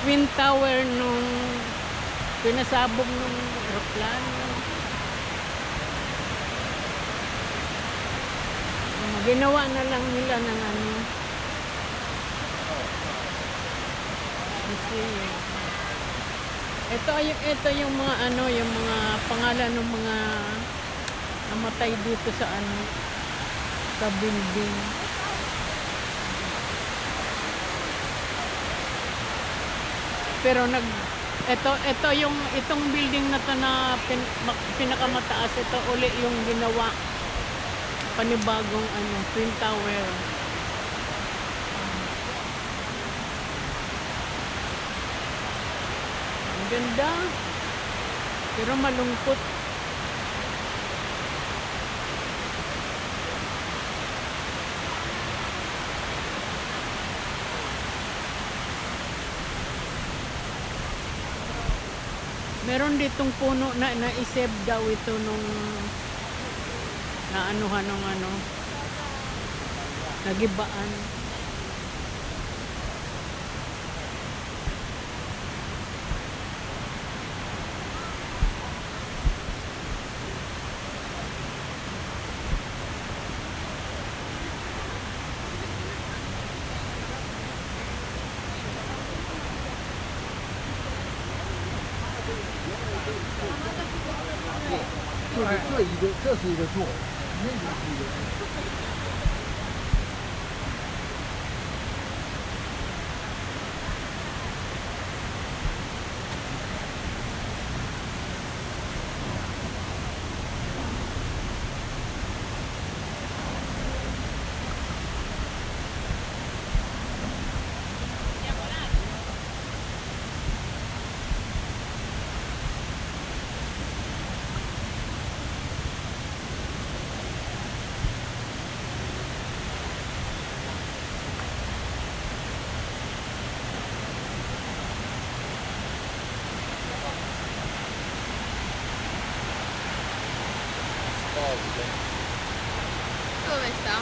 Twin Tower nung pinasabog nung aeroplano. Ginawa na lang nila ng ano. Kasi ito yung mga ano, yung mga pangalan ng mga namatay dito sa ano, sa building. Pero ito yung itong building na to na pinakamataas, ito uli yung ginawa panibagong ano, Twin Tower. Ang ganda. Pero malungkot. Meron ditong puno na naisave daw ito nung naanuhan ng ano, nagibaan.这是一个座，那个是一个座。Dove sta?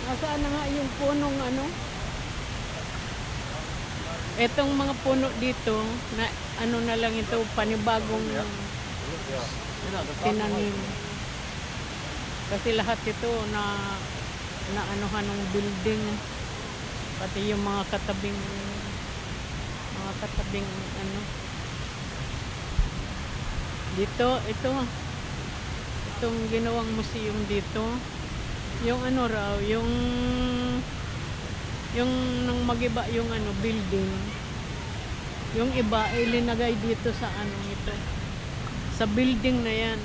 Nasaan na nga yung punong ano? Etong mga puno dito na ano na lang ito, panibagong tinanim. Kasi lahat ito na anuhan ng building, pati yung mga katabing ano dito, itong ginawang museum dito, yung ano raw, yung nang magiba yung ano building, yung iba ay linagay dito sa ano ito, sa building na yan.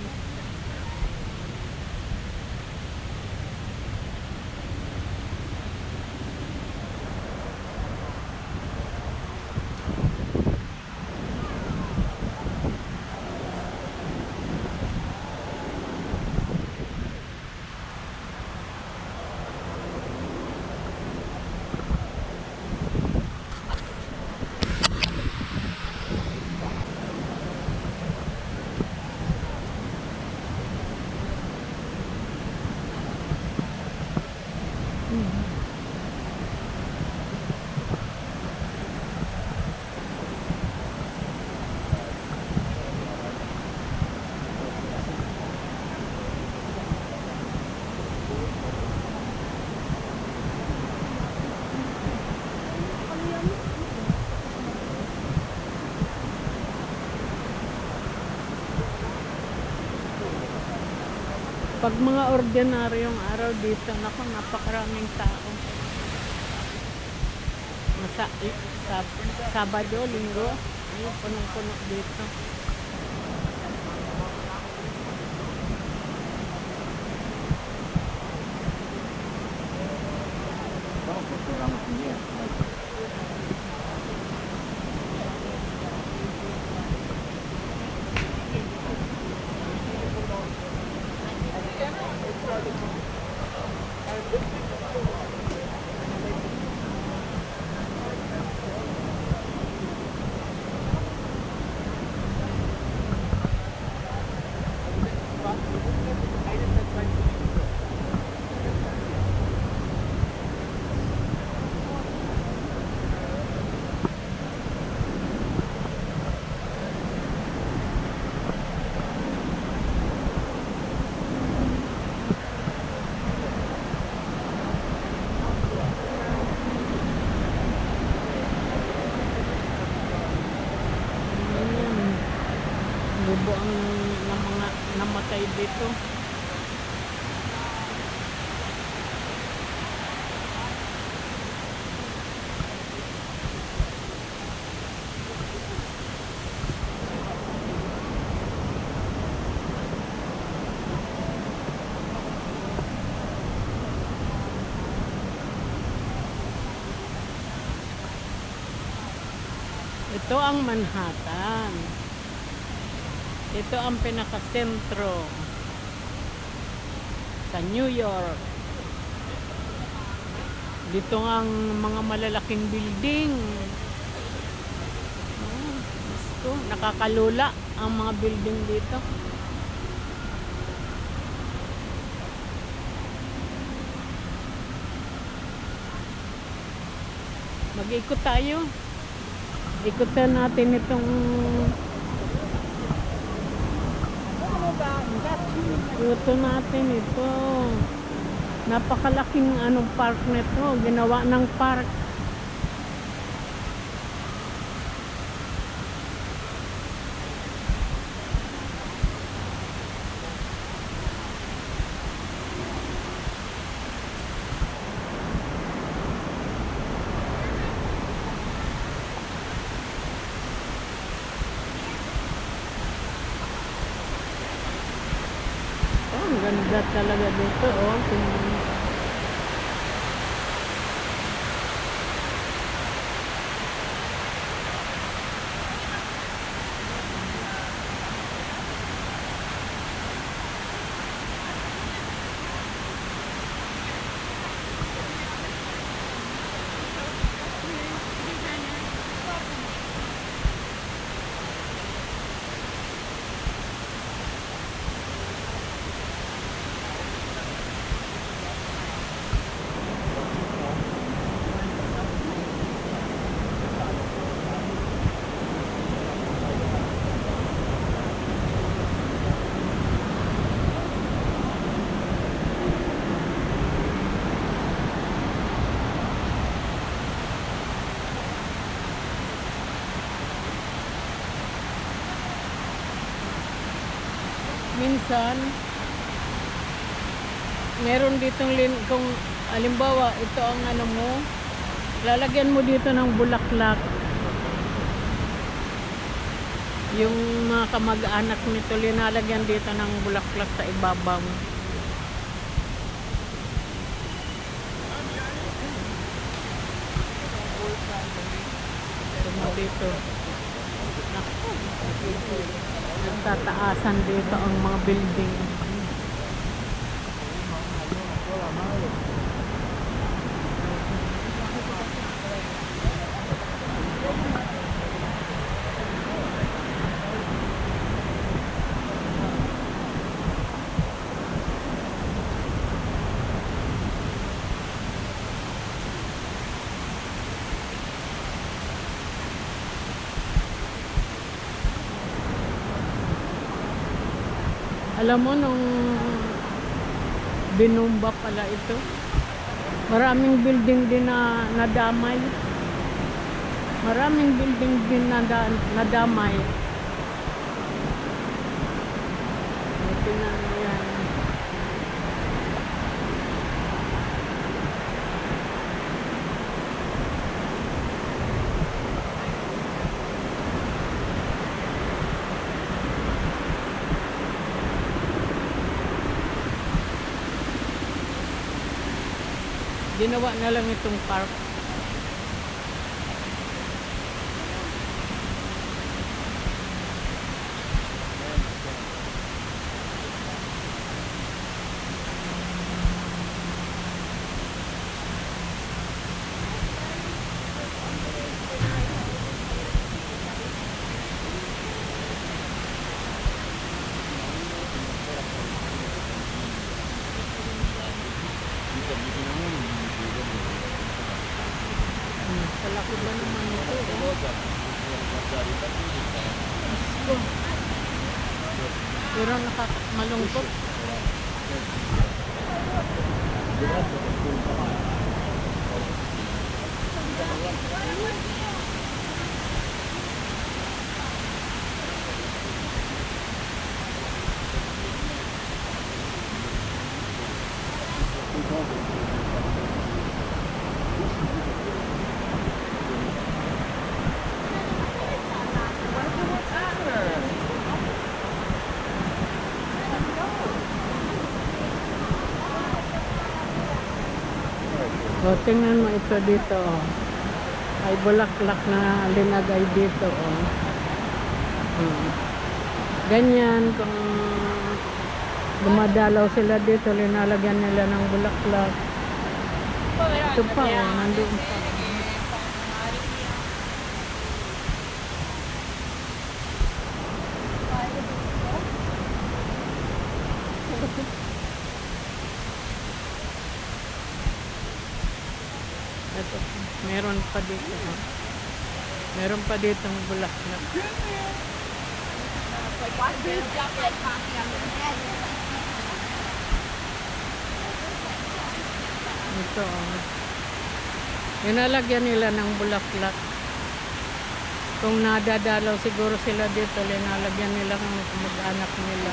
Pag mga ordinaryong araw dito, naku, napakaraming tao. Sa Sabado, Linggo, ayun, punong-puno dito. side dito. Ito ang Manhattan. Ito ang pinakasentro sa New York. Dito ang mga malalaking building. Oh, gusto. Nakakalula ang mga building dito. Mag-ikot tayo. Ikutan natin itong ito. Napakalaking park nito. Ginawa ng park. Ang ganda talaga dito, oh. Minsan meron ditong kung halimbawa ito ang mo, lalagyan mo dito ng bulaklak. Yung mga kamag-anak nito linalagyan dito ng bulaklak sa ibabaw. Dito. Naku. Nagtataasan dito ang mga building. Alam mo, nung binumba pala ito, maraming building din na nadamay. Maraming building din na nadamay. Ito na yan. Ginawa na lang itong park. Kalaki ba naman ito? Pero malungkot. O, tingnan mo ito dito, oh. Ay bulaklak na linagay dito, oh. Ganyan, kung dumadalaw sila dito, linalagyan nila ng bulaklak. Ito pa, oh, nandun pa. Ito, meron pa dito, oh. Meron pa dito ng bulaklak. Ito, oh. Linalagyan nila ng bulaklak. Kung nadadalaw siguro sila dito, linalagyan nila ng mag-anak nila.